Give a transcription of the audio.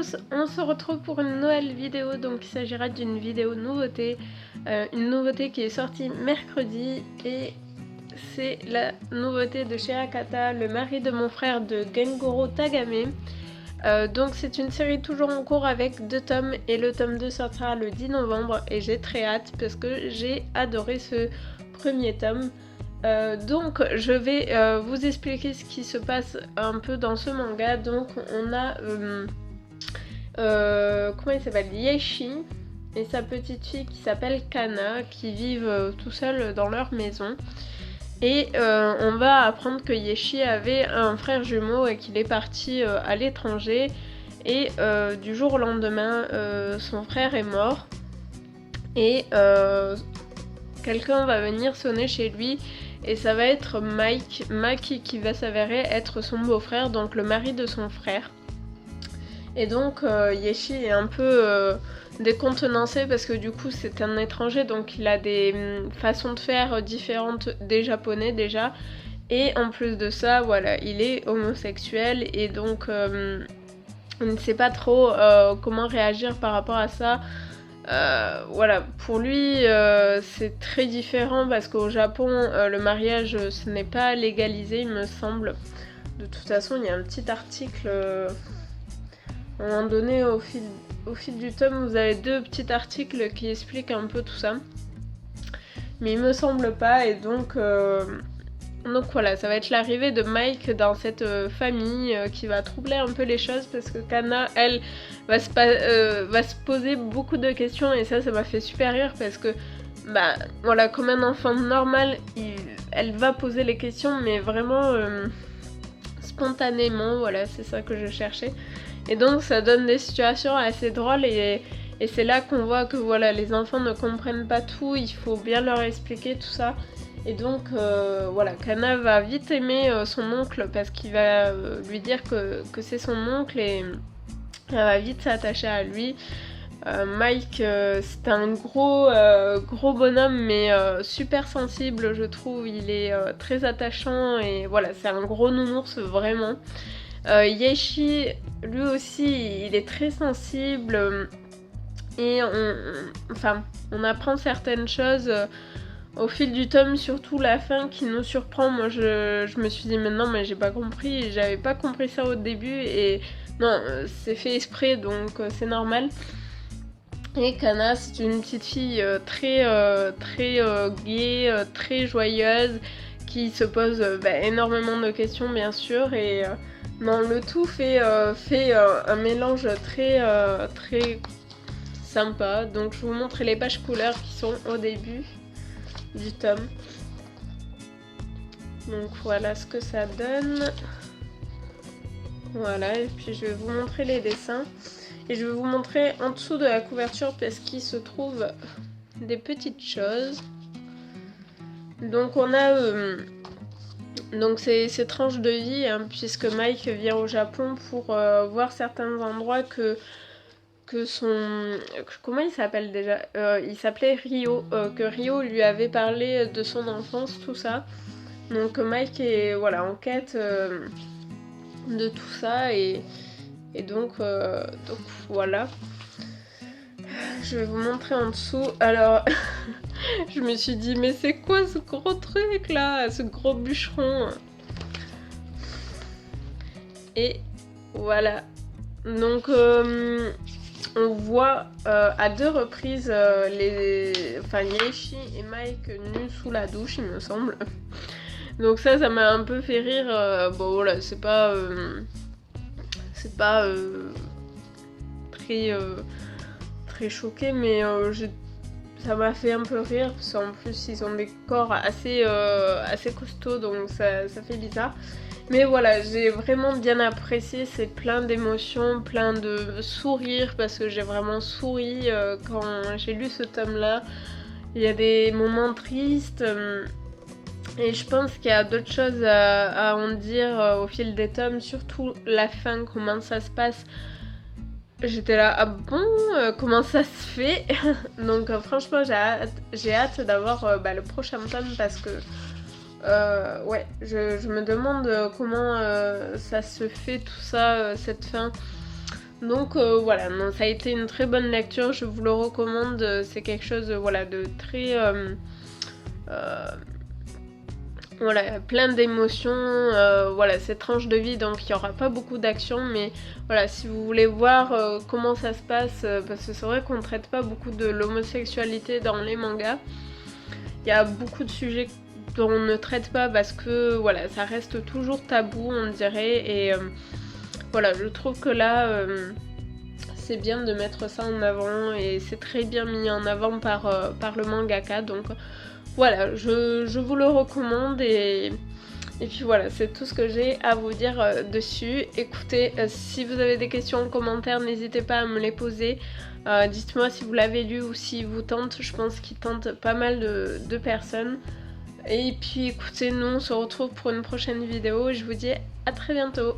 tous, on se retrouve pour une nouvelle vidéo. Donc il s'agira d'une vidéo nouveauté, une nouveauté qui est sortie mercredi, et c'est la nouveauté de chez Akata, le mari de mon frère, de Gengoro Tagame. Donc c'est une série toujours en cours avec 2 tomes, et le tome 2 sortira le 10 novembre et j'ai très hâte parce que j'ai adoré ce premier tome. Donc je vais vous expliquer ce qui se passe un peu dans ce manga. Donc on a comment il s'appelle, Yeshi et sa petite fille qui s'appelle Kana, qui vivent tout seuls dans leur maison. Et on va apprendre que Yeshi avait un frère jumeau et qu'il est parti à l'étranger. Et du jour au lendemain, son frère est mort. Et quelqu'un va venir sonner chez lui. Et ça va être Mike qui va s'avérer être son beau-frère, donc le mari de son frère. Et donc Yeshi est un peu décontenancé parce que du coup c'est un étranger, donc il a des façons de faire différentes des japonais déjà. Et en plus de ça, voilà, il est homosexuel et donc on ne sait pas trop comment réagir par rapport à ça. Voilà, pour lui c'est très différent parce qu'au Japon le mariage ce n'est pas légalisé, il me semble. De toute façon il y a un petit article à un moment donné au fil du tome, vous avez 2 petits articles qui expliquent un peu tout ça, mais il me semble pas. Et donc voilà, ça va être l'arrivée de Mike dans cette famille qui va troubler un peu les choses parce que Kana, elle, va se poser beaucoup de questions. Et ça m'a fait super rire parce que, bah voilà, comme un enfant normal, elle va poser les questions, mais vraiment spontanément, voilà, c'est ça que je cherchais. Et donc ça donne des situations assez drôles et c'est là qu'on voit que voilà, les enfants ne comprennent pas tout, il faut bien leur expliquer tout ça. Et donc voilà, Kana va vite aimer son oncle parce qu'il va lui dire que c'est son oncle, et elle va vite s'attacher à lui. Mike, c'est un gros bonhomme, mais super sensible, je trouve. Il est très attachant et voilà, c'est un gros nounours vraiment. Yeshi, lui aussi, il est très sensible et on apprend certaines choses au fil du tome, surtout la fin qui nous surprend. Moi je me suis dit mais non, mais j'ai pas compris, j'avais pas compris ça au début, et non, c'est fait exprès, donc c'est normal. Et Kana, c'est une petite fille très gaie, très joyeuse, qui se pose énormément de questions bien sûr, et non, le tout fait un mélange très sympa. Donc je vous montre les pages couleurs qui sont au début du tome. Donc voilà ce que ça donne. Voilà, et puis je vais vous montrer les dessins. Et je vais vous montrer en dessous de la couverture parce qu'il se trouve des petites choses. Donc on a donc ces tranches de vie, hein, puisque Mike vient au Japon pour voir certains endroits que son... Comment il s'appelle déjà, il s'appelait Rio, que Rio lui avait parlé de son enfance, tout ça. Donc Mike est voilà, en quête de tout ça, et donc voilà. Je vais vous montrer en dessous. Alors, je me suis dit, mais c'est quoi ce gros truc là, ce gros bûcheron? Et voilà. Donc, on voit à 2 reprises Yeshi et Mike nus sous la douche, il me semble. Donc ça m'a un peu fait rire. Bon voilà, c'est pas très choqué, mais ça m'a fait un peu rire parce qu'en plus ils ont des corps assez costauds, donc ça fait bizarre. Mais voilà, j'ai vraiment bien apprécié, c'est plein d'émotions, plein de sourires, parce que j'ai vraiment souri quand j'ai lu ce tome là. Il y a des moments tristes, et je pense qu'il y a d'autres choses à en dire au fil des tomes, surtout la fin, comment ça se passe. J'étais là, ah bon, comment ça se fait? Donc franchement j'ai hâte d'avoir le prochain tome, parce que ouais, je me demande comment ça se fait tout ça, cette fin. Donc voilà, non, ça a été une très bonne lecture, je vous le recommande, c'est quelque chose voilà, de très... voilà, plein d'émotions, voilà, cette tranche de vie, donc il n'y aura pas beaucoup d'action, mais voilà, si vous voulez voir comment ça se passe, parce que c'est vrai qu'on ne traite pas beaucoup de l'homosexualité dans les mangas, il y a beaucoup de sujets dont on ne traite pas parce que voilà, ça reste toujours tabou, on dirait, et voilà, je trouve que là, c'est bien de mettre ça en avant, et c'est très bien mis en avant par le mangaka, donc voilà, je vous le recommande, et puis voilà, c'est tout ce que j'ai à vous dire dessus. Écoutez, si vous avez des questions en commentaire, n'hésitez pas à me les poser. Dites-moi si vous l'avez lu ou si vous tente, je pense qu'il tente pas mal de personnes. Et puis écoutez, nous on se retrouve pour une prochaine vidéo et je vous dis à très bientôt.